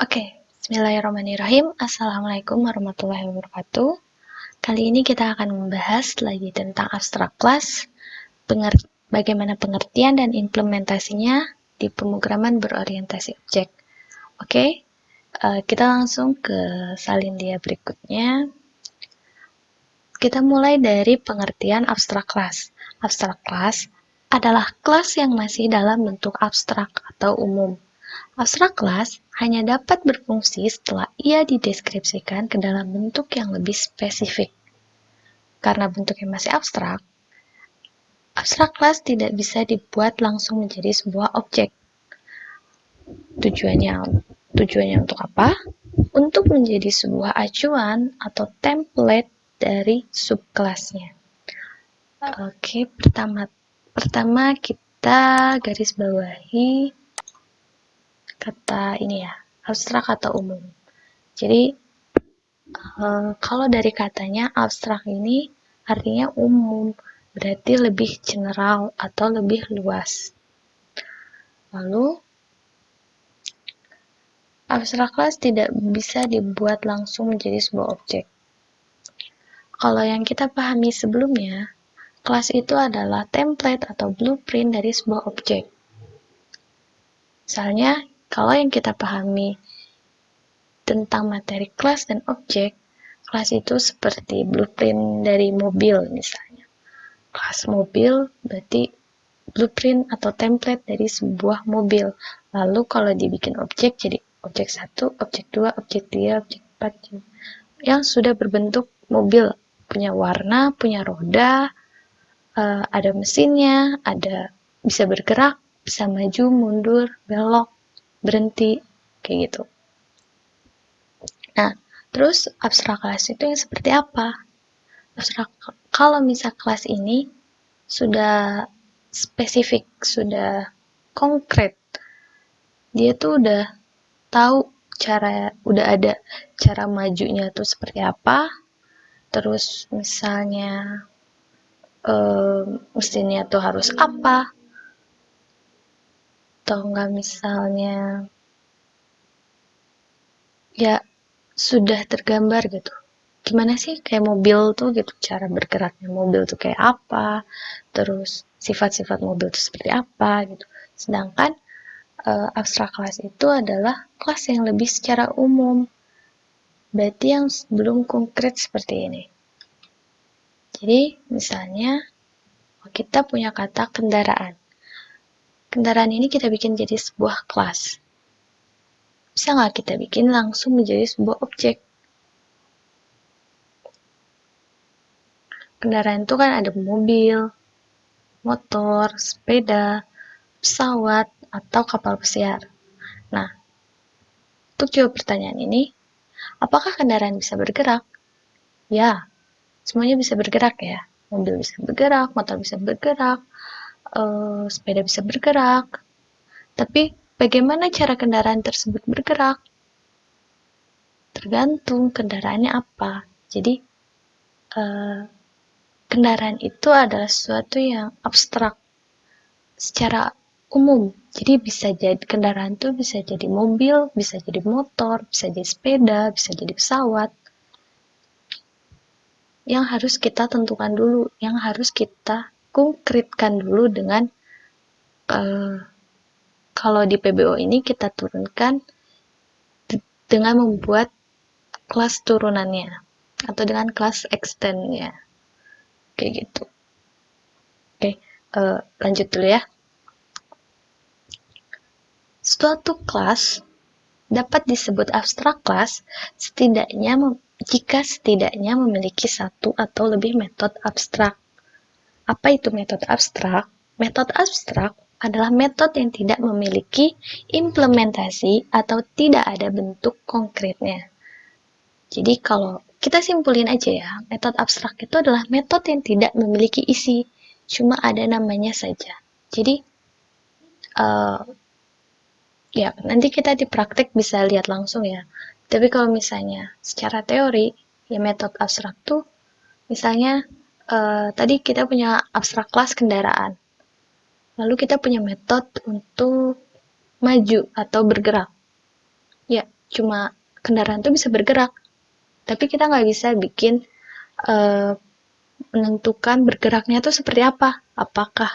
Oke, bismillahirrahmanirrahim. Assalamualaikum warahmatullahi wabarakatuh. Kali ini kita akan membahas lagi tentang abstrak class, bagaimana pengertian dan implementasinya di pemrograman berorientasi objek. Oke, kita langsung ke salin dia berikutnya. Kita mulai dari pengertian abstrak class. Abstrak class adalah kelas yang masih dalam bentuk abstrak atau umum. Abstrak class hanya dapat berfungsi setelah ia dideskripsikan ke dalam bentuk yang lebih spesifik. Karena bentuknya masih abstrak, abstrak class tidak bisa dibuat langsung menjadi sebuah objek. Tujuannya untuk apa? Untuk menjadi sebuah acuan atau template dari subkelasnya. Oke, pertama kita garis bawahi kata ini ya, abstrak atau umum. Jadi kalau dari katanya abstrak ini artinya umum, berarti lebih general atau lebih luas. Lalu abstrak class tidak bisa dibuat langsung menjadi sebuah objek. Kalau yang kita pahami sebelumnya, kelas itu adalah template atau blueprint dari sebuah objek. Misalnya, kalau yang kita pahami tentang materi kelas dan objek, kelas itu seperti blueprint dari mobil misalnya. Kelas mobil berarti blueprint atau template dari sebuah mobil. Lalu kalau dibikin objek, jadi objek 1, objek 2, objek 3, objek 4, yang sudah berbentuk mobil, punya warna, punya roda, ada mesinnya, ada bisa bergerak, bisa maju, mundur, belok, berhenti, kayak gitu. Nah, terus abstrak kelas itu yang seperti apa? Abstrak, kalau misal kelas ini sudah spesifik, sudah konkret, dia tuh udah tahu udah ada cara majunya tuh seperti apa, terus misalnya mesinnya tuh harus apa, atau enggak misalnya ya sudah tergambar gitu. Gimana sih kayak mobil tuh gitu, cara bergeraknya mobil tuh kayak apa, terus sifat-sifat mobil tuh seperti apa gitu. Sedangkan abstrak kelas itu adalah kelas yang lebih secara umum, berarti yang belum konkret seperti ini. Jadi misalnya kita punya kata kendaraan. Kendaraan ini kita bikin jadi sebuah kelas. Bisa nggak kita bikin langsung menjadi sebuah objek? Kendaraan itu kan ada mobil, motor, sepeda, pesawat, atau kapal pesiar. Nah, untuk jawab pertanyaan ini, apakah kendaraan bisa bergerak? Ya, semuanya bisa bergerak ya. Mobil bisa bergerak, motor bisa bergerak, sepeda bisa bergerak. Tapi bagaimana cara kendaraan tersebut bergerak? Tergantung kendaraannya apa. Jadi, kendaraan itu adalah sesuatu yang abstrak secara umum. Jadi bisa jadi kendaraan itu bisa jadi mobil, bisa jadi motor, bisa jadi sepeda, bisa jadi pesawat. Yang harus kita tentukan dulu, yang harus kita konkretkan dulu dengan kalau di PBO ini kita turunkan dengan membuat kelas turunannya atau dengan kelas extendnya, kayak gitu. Oke, lanjut dulu ya. Suatu kelas dapat disebut abstrak kelas jika setidaknya memiliki satu atau lebih metode abstrak. Apa itu metode abstrak? Metode abstrak adalah metode yang tidak memiliki implementasi atau tidak ada bentuk konkretnya. Jadi kalau kita simpulin aja ya, metode abstrak itu adalah metode yang tidak memiliki isi, cuma ada namanya saja. Jadi ya nanti kita di praktek bisa lihat langsung ya. Tapi kalau misalnya secara teori, ya metode abstrak tuh misalnya tadi kita punya abstrak kelas kendaraan. Lalu kita punya metode untuk maju atau bergerak. ya cuma kendaraan itu bisa bergerak, tapi kita nggak bisa bikin menentukan bergeraknya itu seperti apa. Apakah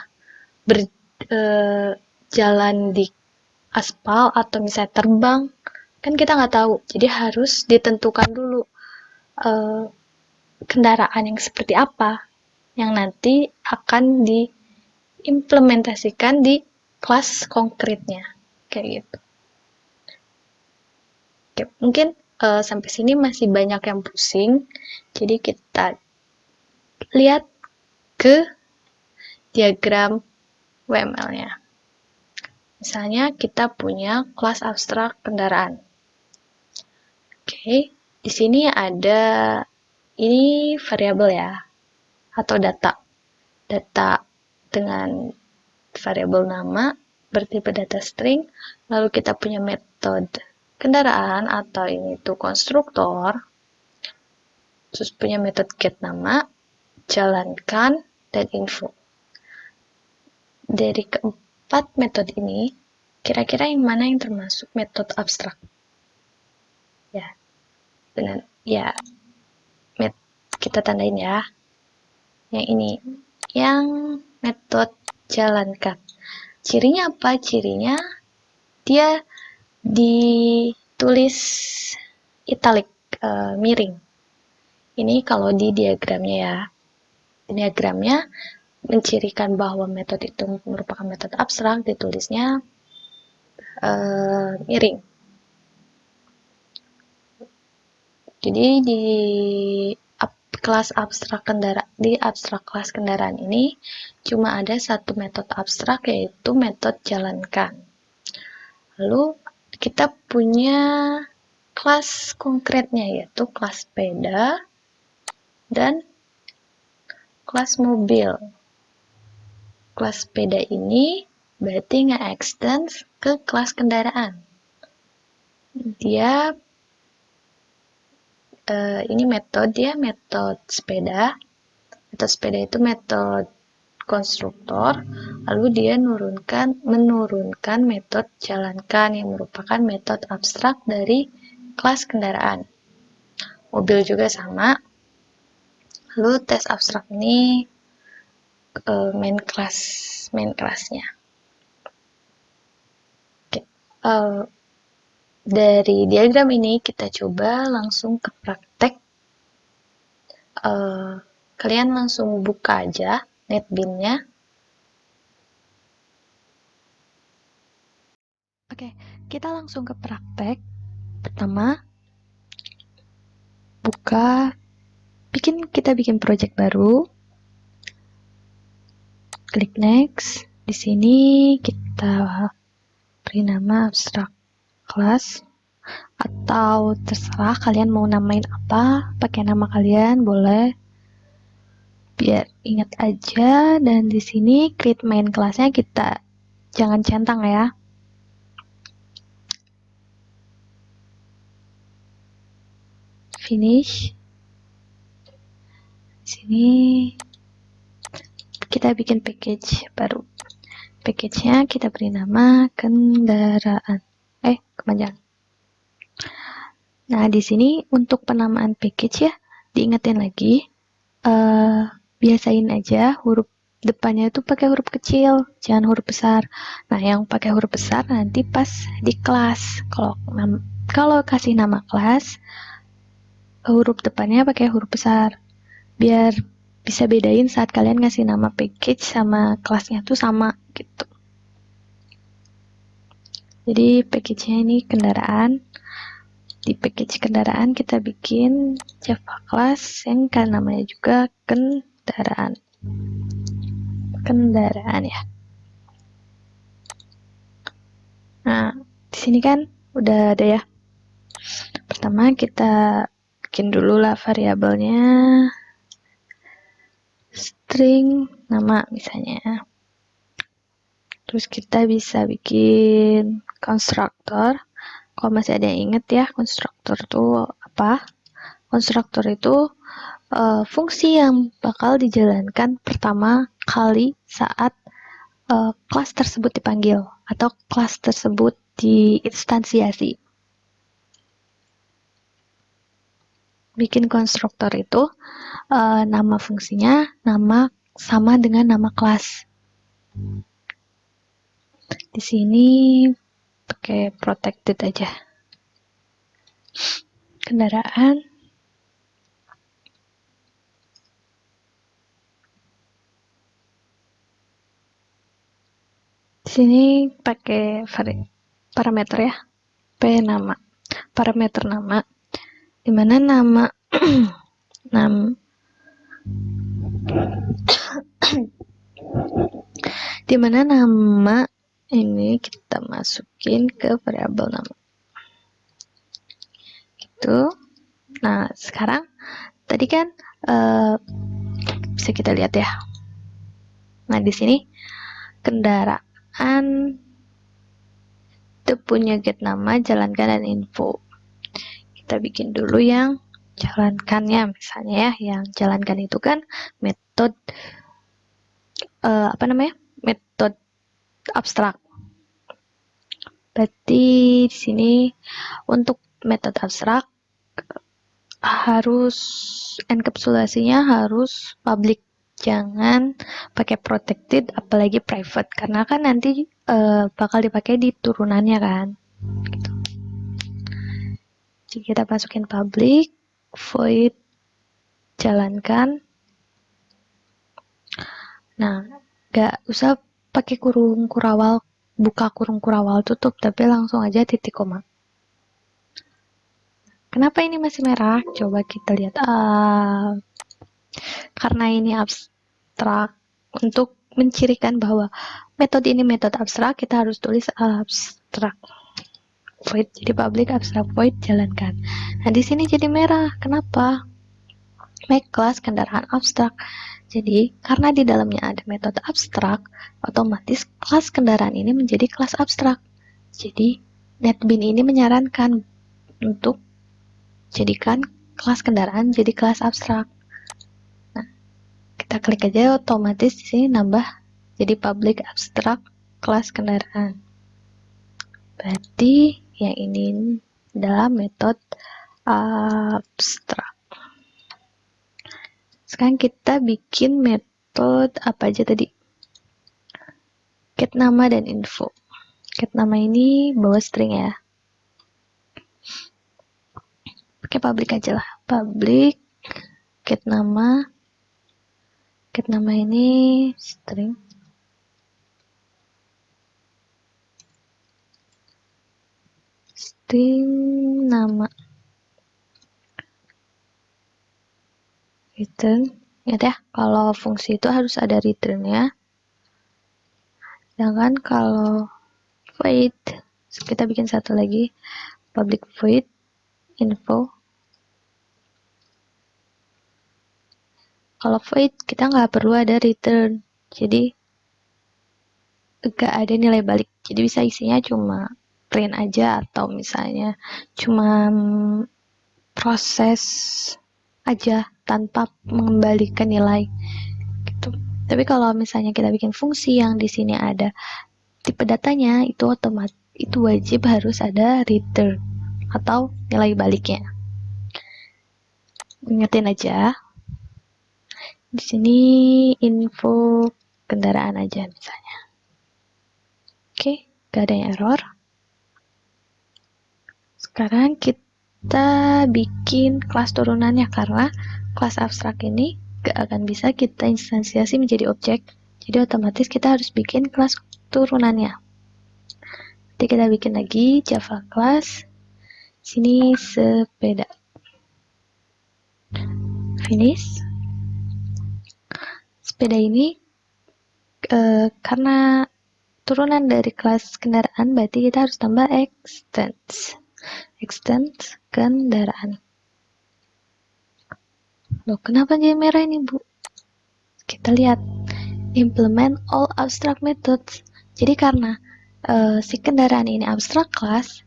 berjalan di aspal atau misalnya terbang, kan kita nggak tahu. Jadi harus ditentukan dulu eh, kendaraan yang seperti apa yang nanti akan diimplementasikan di kelas konkretnya, kayak gitu. Oke, mungkin sampai sini masih banyak yang pusing, jadi kita lihat ke diagram WML-nya. Misalnya kita punya kelas abstrak kendaraan. Oke, di sini ada ini variabel ya, atau data. Data dengan variabel nama bertipe data string, lalu kita punya metode kendaraan atau ini tuh konstruktor, terus punya metode get nama, jalankan, dan info. Dari keempat metode ini, kira-kira yang mana yang termasuk metode abstrak? Ya, benar. Ya, kita tandain ya. Yang ini, yang metode jalankan. Cirinya apa? Cirinya dia ditulis italic, miring. Ini kalau di diagramnya ya. Diagramnya mencirikan bahwa metode itu merupakan metode abstrak, ditulisnya miring. Jadi di kelas abstrak kendaraan, di abstrak kelas kendaraan ini cuma ada satu metode abstrak, yaitu metode jalankan. Lalu kita punya kelas konkretnya, yaitu kelas sepeda dan kelas mobil. Kelas sepeda ini berarti nge-extend ke kelas kendaraan. Dia ini metode ya, metode sepeda. Metode sepeda itu metode konstruktor, lalu dia menurunkan metode jalankan yang merupakan metode abstrak dari kelas kendaraan. Mobil juga sama. Lalu tes abstrak ini main kelasnya. Oke. Dari diagram ini kita coba langsung ke praktek. Kalian langsung buka aja NetBeans-nya. Oke, kita langsung ke praktek. Pertama, kita bikin project baru. Klik next. Di sini kita beri nama abstrak class, atau terserah kalian mau namain apa, pakai nama kalian boleh. Biar ingat aja, dan di sini create main kelasnya kita jangan centang ya. Finish. Di sini kita bikin package baru. Package-nya kita beri nama kendaraan. Kepanjangan. Nah, di sini untuk penamaan package ya, diingetin lagi, biasain aja huruf depannya itu pakai huruf kecil, jangan huruf besar. Nah, yang pakai huruf besar nanti pas di kelas. Kalau kasih nama kelas, huruf depannya pakai huruf besar. Biar bisa bedain saat kalian ngasih nama package sama kelasnya tuh sama gitu. Jadi package-nya ini kendaraan. Di package kendaraan kita bikin Java class yang kan namanya juga kendaraan. Kendaraan ya. Nah, di sini kan udah ada ya. Pertama kita bikin dulu lah variabelnya. String nama misalnya. Terus kita bisa bikin konstruktor. Kalau masih ada yang inget ya, konstruktor itu apa? Konstruktor itu fungsi yang bakal dijalankan pertama kali saat kelas tersebut dipanggil atau kelas tersebut diinstansiasi. bikin konstruktor itu nama fungsinya nama sama dengan nama kelas. Di sini pakai protected aja. Kendaraan. Di sini pakai parameter ya. Nama. Parameter nama. Dimana nama dimana nama ini kita masukin ke variabel nama. Gitu. Nah, sekarang tadi kan bisa kita lihat ya. Nah, di sini kendaraan itu punya get nama, jalankan, dan info. Kita bikin dulu yang jalankannya, misalnya ya. Yang jalankan itu kan metode metode abstrak. Berarti di sini untuk metode abstrak harus enkapsulasinya harus public, jangan pakai protected apalagi private, karena kan nanti bakal dipakai di turunannya kan gitu. Jadi kita masukin public void jalankan. Nah, gak usah pakai kurung kurawal, buka kurung kurawal tutup, tapi langsung aja titik koma. Kenapa ini masih merah? Coba kita lihat. Karena ini abstrak, untuk mencirikan bahwa metode ini metode abstrak, kita harus tulis abstrak void. Jadi public abstrak void jalankan. Nah, di sini jadi merah. Kenapa? Make class kendaraan abstrak. Jadi, karena di dalamnya ada metode abstrak, otomatis kelas kendaraan ini menjadi kelas abstrak. Jadi, NetBeans ini menyarankan untuk jadikan kelas kendaraan jadi kelas abstrak. Nah, kita klik aja, otomatis di sini nambah jadi public abstrak kelas kendaraan. Berarti yang ini adalah metode abstrak. Sekarang kita bikin metode apa aja tadi? Get nama dan info. Get nama ini bawa string ya. Pakai public aja lah. Public get nama. Get nama ini string. String nama. Return. Ingat ya, kalau fungsi itu harus ada return ya. Sedangkan kalau void, kita bikin satu lagi. Public void info. Kalau void, kita nggak perlu ada return. Jadi, nggak ada nilai balik. Jadi bisa isinya cuma print aja, atau misalnya cuma proses aja tanpa mengembalikan nilai gitu. Tapi kalau misalnya kita bikin fungsi yang di sini ada tipe datanya, itu otomatis itu wajib harus ada return atau nilai baliknya. Ingetin aja. Di sini info kendaraan aja misalnya. Oke, gak ada yang error. Sekarang kita bikin kelas turunannya, karena kelas abstrak ini gak akan bisa kita instansiasi menjadi objek. Jadi otomatis kita harus bikin kelas turunannya. Jadi kita bikin lagi Java class. Sini sepeda. Finish. Sepeda ini karena turunan dari kelas kendaraan, berarti kita harus tambah extends kendaraan. Loh, kenapa jadi merah ini, Bu? Kita lihat implement all abstract methods. Jadi karena si kendaraan ini abstract class,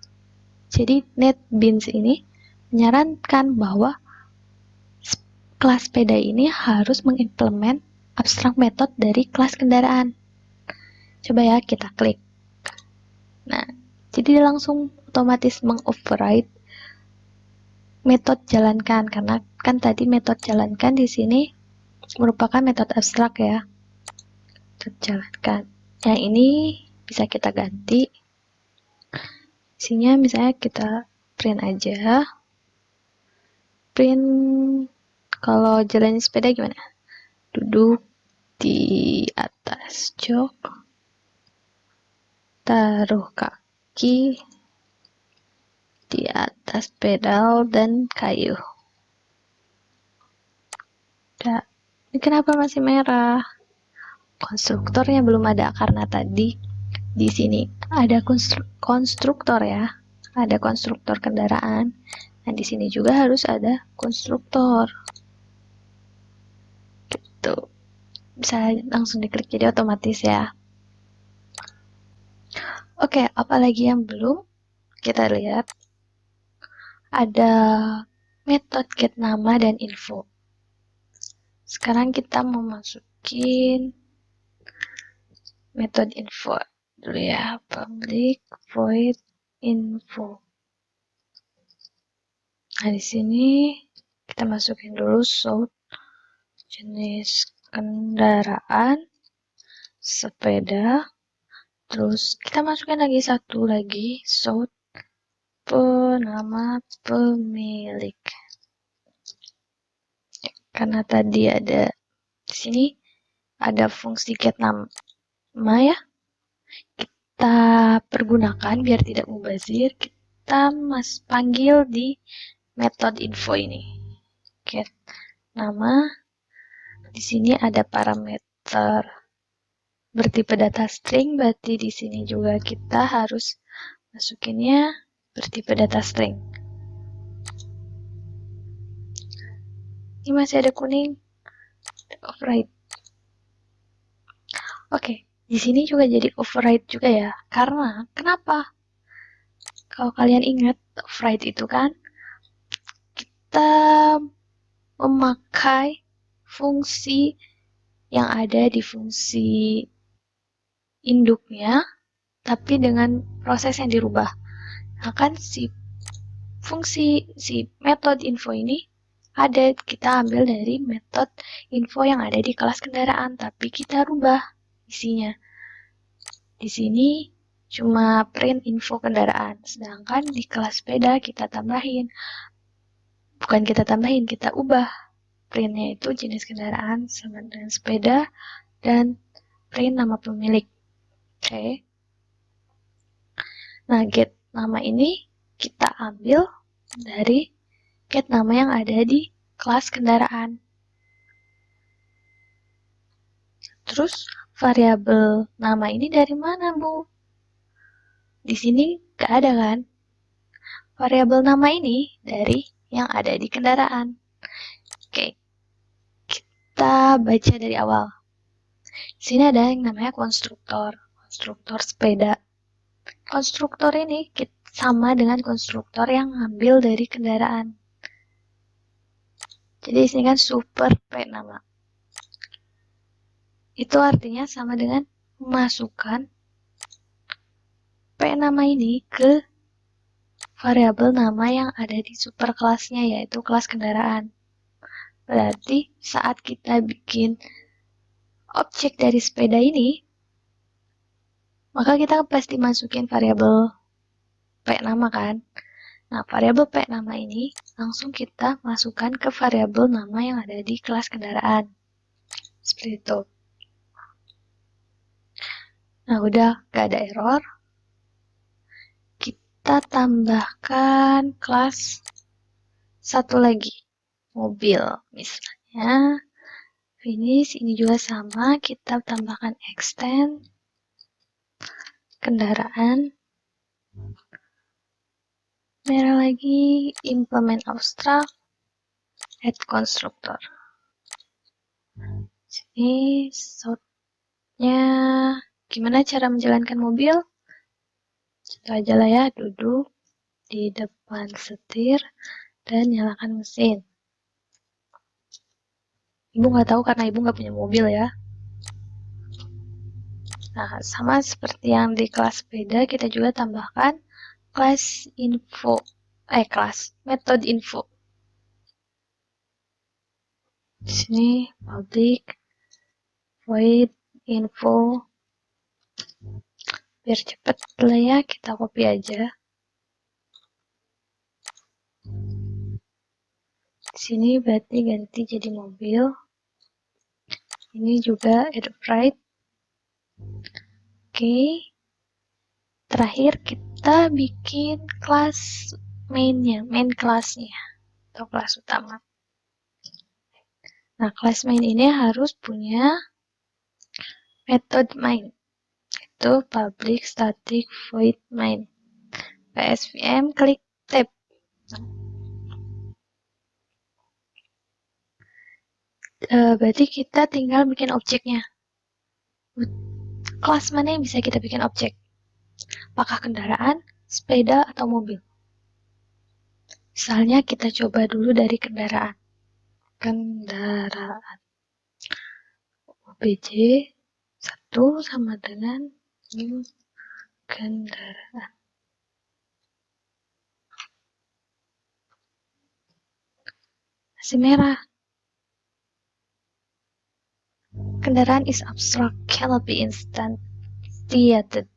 jadi NetBeans ini menyarankan bahwa kelas sepeda ini harus mengimplement abstract method dari kelas kendaraan. Coba ya kita klik. Nah, jadi dia langsung otomatis mengoverride metode jalankan, karena kan tadi metode jalankan di sini merupakan metode abstrak ya. Metode jalankan. Yang ini bisa kita ganti. Isinya misalnya kita print aja. Print kalau jalan sepeda gimana? Duduk di atas jok, taruh kaki di atas pedal dan kayu. Udah. Ini kenapa masih merah? Konstruktornya belum ada karena tadi di sini ada konstruktor ya. Ada konstruktor kendaraan. Dan di sini juga harus ada konstruktor. Gitu. Bisa langsung diklik jadi otomatis ya. Oke, apalagi yang belum? Kita lihat. Ada metode get nama dan info. Sekarang kita mau masukin metode info dulu ya, public void info. Nah, di sini kita masukin dulu source jenis kendaraan, sepeda, terus kita masukin lagi satu lagi source nama pemilik. Karena tadi ada di sini ada fungsi get nama ya. Kita pergunakan biar tidak mubazir. Kita panggil di metode info ini. Get nama. Di sini ada parameter bertipe data string, berarti di sini juga kita harus masukinnya bertipe data string. Ini masih ada kuning. Override. Oke, di sini juga jadi override juga ya. Karena kenapa? Kalau kalian ingat override itu kan kita memakai fungsi yang ada di fungsi induknya, tapi dengan proses yang dirubah. Nah kan si metode info ini ada kita ambil dari metode info yang ada di kelas kendaraan, tapi kita rubah isinya. Di sini cuma print info kendaraan, sedangkan di kelas sepeda kita tambahin. Bukan kita tambahin, kita ubah. Printnya itu jenis kendaraan sama dengan sepeda dan print nama pemilik. Oke. Nah, get nama ini kita ambil dari get nama yang ada di kelas kendaraan. Terus variabel nama ini dari mana, Bu? Di sini nggak ada kan? Variabel nama ini dari yang ada di kendaraan. Oke, kita baca dari awal. Di sini ada yang namanya konstruktor sepeda. Konstruktor ini sama dengan konstruktor yang ngambil dari kendaraan. Jadi di sini kan super P nama. Itu artinya sama dengan memasukkan P nama ini ke variabel nama yang ada di super kelasnya, yaitu kelas kendaraan. Berarti saat kita bikin objek dari sepeda ini, maka kita pasti masukin variabel P nama kan. Nah, variabel P nama ini langsung kita masukkan ke variabel nama yang ada di kelas kendaraan. Seperti itu. Nah, udah gak ada error. Kita tambahkan kelas satu lagi, mobil. Misalnya, finish ini juga sama, kita tambahkan extend kendaraan. Merah lagi, implement abstract, add constructor. Sini sortnya gimana cara menjalankan mobil? Contoh aja lah ya, duduk di depan setir dan nyalakan mesin. Ibu nggak tahu karena ibu nggak punya mobil ya. Nah, sama seperti yang di kelas sepeda, kita juga tambahkan kelas metode info. Di sini public void info. Biar cepet lah ya, kita copy aja. Di sini berarti ganti jadi mobil. Ini juga add right. Oke. Terakhir kita bikin kelas mainnya, main kelasnya atau kelas utama. Nah, kelas main ini harus punya metode main. Itu public static void main. PSVM klik tab. Berarti kita tinggal bikin objeknya. Kelas mana yang bisa kita bikin objek? Apakah kendaraan, sepeda, atau mobil? Misalnya kita coba dulu dari kendaraan. Kendaraan. OBJ 1 sama dengan new kendaraan. Masih merah. Kendaraan is abstract, cannot be instantiated.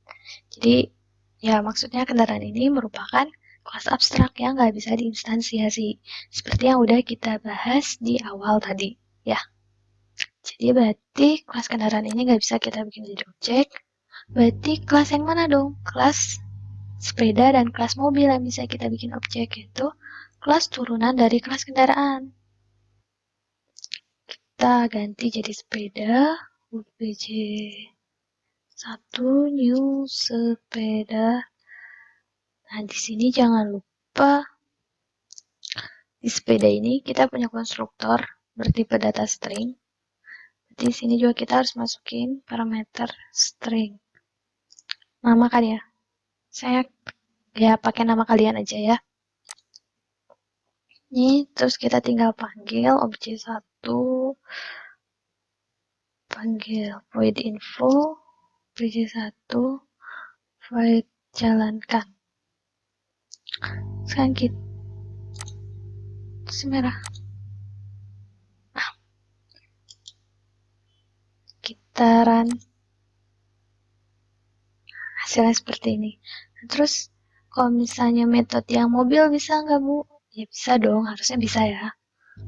Jadi, ya maksudnya kendaraan ini merupakan kelas abstrak yang nggak bisa diinstansiasi. Seperti yang udah kita bahas di awal tadi, ya. Jadi berarti kelas kendaraan ini nggak bisa kita bikin jadi objek. Berarti kelas yang mana dong? Kelas sepeda dan kelas mobil yang bisa kita bikin objek, yaitu kelas turunan dari kelas kendaraan. Kita ganti jadi sepeda, UPJ 1 new sepeda. Nah, di sini jangan lupa di sepeda ini kita punya konstruktor bertipe data string. Di sini juga kita harus masukin parameter string. Nama kan ya. Saya ya pakai nama kalian aja ya. Ini terus kita tinggal panggil objek 1, panggil void info, objek 1, void jalankan. Sekarang kita merah. Nah, kita run. Hasilnya seperti ini. Terus kalau misalnya metode yang mobil bisa nggak Bu? Ya bisa dong, harusnya bisa ya.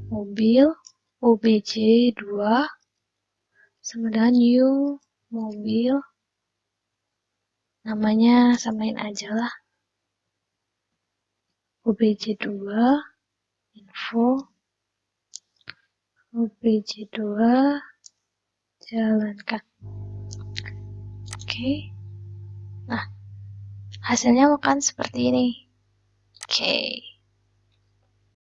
Mobil obj 2 sama dengan new mobil. Namanya samain aja lah. obj 2 info obj 2 jalankan. Oke. Nah, hasilnya akan seperti ini. Oke.